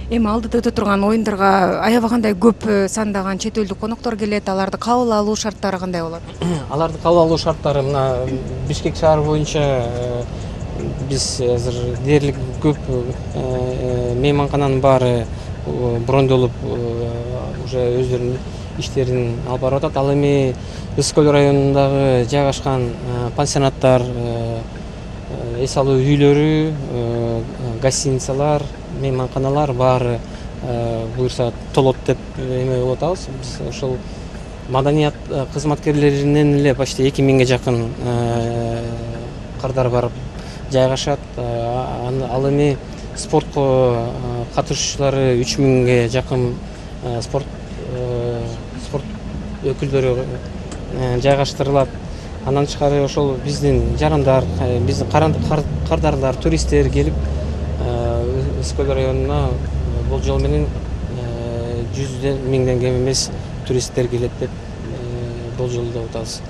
Эми алдыда өтө турган оюндарга аябагандай көп сандаган чет элдик коноктор келет. Аларды кабыл алуу шарттары кандай болот? Аларды кабыл алуу шарттары мына Бишкек шаары боюнча биз азыр дээрлик көп мейманкананын баары брондолуп уже өздөрүнүн иштерин алып барып атат. Ал эми Ысык көл районундагы жайгашкан пансионаттар, эс алуу үйлөрү, гостиницалар, мейманканалар баары буюрса толот деп эме болуп атабыз. Биз ошол маданият кызматкерлеринен эле почти 2000ге жакын кардар барып жайгашат. Ал эми спортко катышуучулары 3000ге жакын спорт өкүлдөрү жайгаштырылат. Андан тышкары ошол биздин жарандар, биздин кардарлар, туристтер келип Ысык көл районуна болжол менен 100 миңден кем эмес туристтер келет деп болжолдоп атабыз.